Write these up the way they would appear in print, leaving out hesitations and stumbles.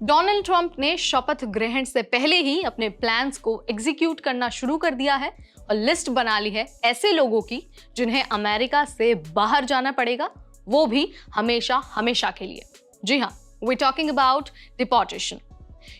Donald Trump ने शपथ ग्रहण से पहले ही अपने प्लान्स को एग्जीक्यूट करना शुरू कर दिया है और लिस्ट बना ली है ऐसे लोगों की जिन्हें अमेरिका से बाहर जाना पड़ेगा, वो भी हमेशा हमेशा के लिए। जी हाँ, we talking about deportation.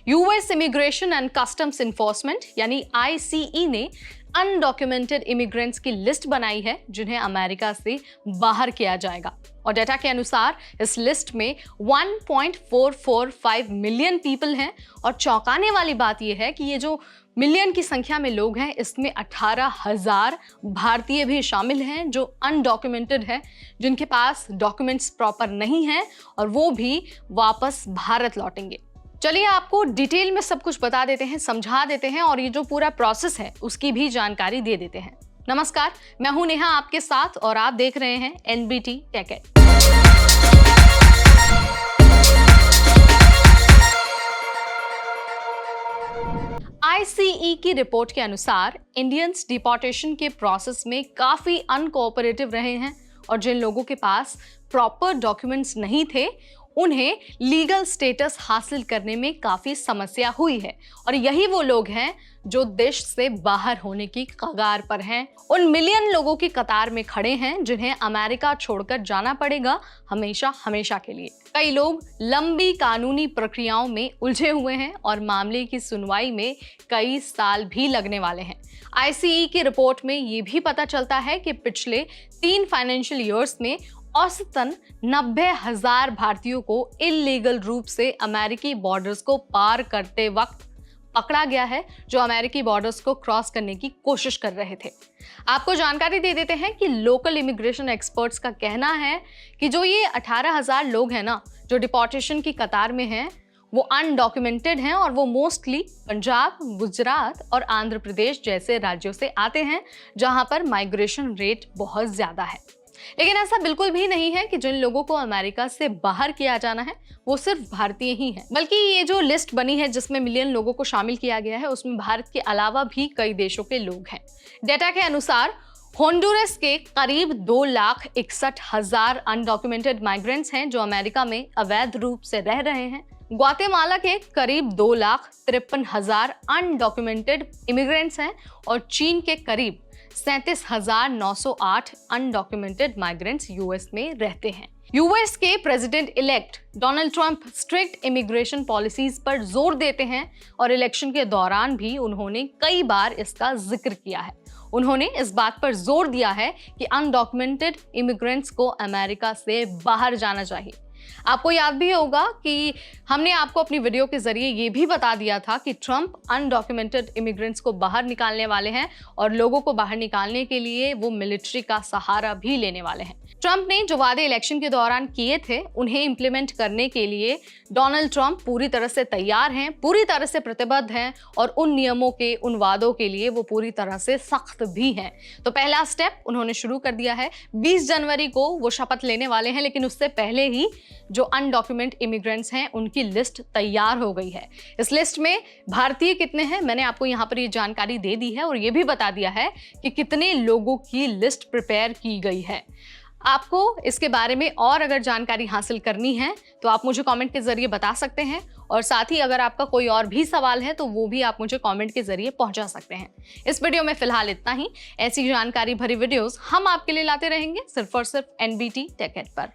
US immigration and customs enforcement यानी आईसीई ने अनडॉक्यूमेंटेड इमिग्रेंट्स की लिस्ट बनाई है जिन्हें अमेरिका से बाहर किया जाएगा। और डेटा के अनुसार इस लिस्ट में 1.445 मिलियन पीपल हैं। और चौंकाने वाली बात यह है कि ये जो मिलियन की संख्या में लोग हैं, इसमें 18,000 भारतीय भी शामिल हैं जो अनडॉक्यूमेंटेड है, जिनके पास डॉक्यूमेंट्स प्रॉपर नहीं हैं और वो भी वापस भारत लौटेंगे। चलिए आपको डिटेल में सब कुछ बता देते हैं, समझा देते हैं और ये जो पूरा प्रोसेस है उसकी भी जानकारी दे देते हैं। नमस्कार, मैं हूं नेहा आपके साथ और आप देख रहे हैं एनबीटी टेक एड। आईसीई की रिपोर्ट के अनुसार इंडियंस डिपोर्टेशन के प्रोसेस में काफी अनकोऑपरेटिव रहे हैं और जिन लोगों के पास प्रॉपर डॉक्यूमेंट्स नहीं थे उन्हें लीगल स्टेटस हासिल करने में काफी समस्या हुई है। और यही वो लोग हैं जो देश से बाहर होने की कगार पर हैं, उन मिलियन लोगों की कतार में खड़े हैं जिन्हें अमेरिका छोड़कर जाना पड़ेगा हमेशा हमेशा के लिए। कई लोग लंबी कानूनी प्रक्रियाओं में उलझे हुए हैं और मामले की सुनवाई में कई साल भी लगने वाले हैं। आईसीई की रिपोर्ट में ये भी पता चलता है कि पिछले 3 फाइनेंशियल ईयर्स में औसतन 90,000 भारतीयों को इल्लीगल रूप से अमेरिकी बॉर्डर्स को पार करते वक्त पकड़ा गया है, जो अमेरिकी बॉर्डर्स को क्रॉस करने की कोशिश कर रहे थे। आपको जानकारी दे देते हैं कि लोकल इमिग्रेशन एक्सपर्ट्स का कहना है कि जो ये 18,000 लोग हैं ना, जो डिपोर्टेशन की कतार में हैं, वो अनडॉक्यूमेंटेड हैं और वो मोस्टली पंजाब, गुजरात और आंध्र प्रदेश जैसे राज्यों से आते हैं जहां पर माइग्रेशन रेट बहुत ज्यादा है। लेकिन ऐसा बिल्कुल भी नहीं है कि जिन लोगों को अमेरिका से बाहर किया जाना है वो सिर्फ भारतीय ही हैं, बल्कि ये जो लिस्ट बनी है जिसमें मिलियन लोगों को शामिल किया गया है उसमें भारत के अलावा भी कई देशों के लोग हैं। डेटा के अनुसार होंडुरस के करीब 2,61,000 अनडॉक्यूमेंटेड माइग्रेंट्स हैं जो अमेरिका में अवैध रूप से रह रहे हैं। ग्वाटेमाला के करीब 2,53,000 अनडॉक्यूमेंटेड इमिग्रेंट्स हैं और चीन के करीब 37,908 अनडॉक्यूमेंटेड माइग्रेंट्स यूएस में रहते हैं। यूएस के president elect Donald Trump strict immigration policies पर जोर देते हैं और इलेक्शन के दौरान भी उन्होंने कई बार इसका जिक्र किया है। उन्होंने इस बात पर जोर दिया है कि अनडॉक्यूमेंटेड इमिग्रेंट्स को अमेरिका से बाहर जाना चाहिए। आपको याद भी होगा कि हमने आपको अपनी वीडियो के जरिए ये भी बता दिया था कि ट्रंप अनडॉक्यूमेंटेड इमिग्रेंट्स को बाहर निकालने वाले हैं और लोगों को बाहर निकालने के लिए वो मिलिट्री का सहारा भी लेने वाले हैं। ट्रंप ने जो वादे इलेक्शन के दौरान किए थे उन्हें इंप्लीमेंट करने के लिए डोनाल्ड ट्रंप पूरी तरह से तैयार हैं, पूरी तरह से प्रतिबद्ध हैं और उन नियमों के, उन वादों के लिए वो पूरी तरह से सख्त भी हैं। तो पहला स्टेप उन्होंने शुरू कर दिया है। 20 जनवरी को वो शपथ लेने वाले हैं, लेकिन उससे पहले ही जो अनडॉक्यूमेंट इमिग्रेंट्स हैं उनकी लिस्ट तैयार हो गई है। इस लिस्ट में भारतीय कितने हैं मैंने आपको यहाँ पर ये जानकारी दे दी है और ये भी बता दिया है कि कितने लोगों की लिस्ट प्रिपेयर की गई है। आपको इसके बारे में और अगर जानकारी हासिल करनी है तो आप मुझे कमेंट के जरिए बता सकते हैं और साथ ही अगर आपका कोई और भी सवाल है तो वो भी आप मुझे कमेंट के जरिए पहुंचा सकते हैं। इस वीडियो में फिलहाल इतना ही। ऐसी जानकारी भरी वीडियोस हम आपके लिए लाते रहेंगे सिर्फ और सिर्फ एनबीटी टेक एड पर।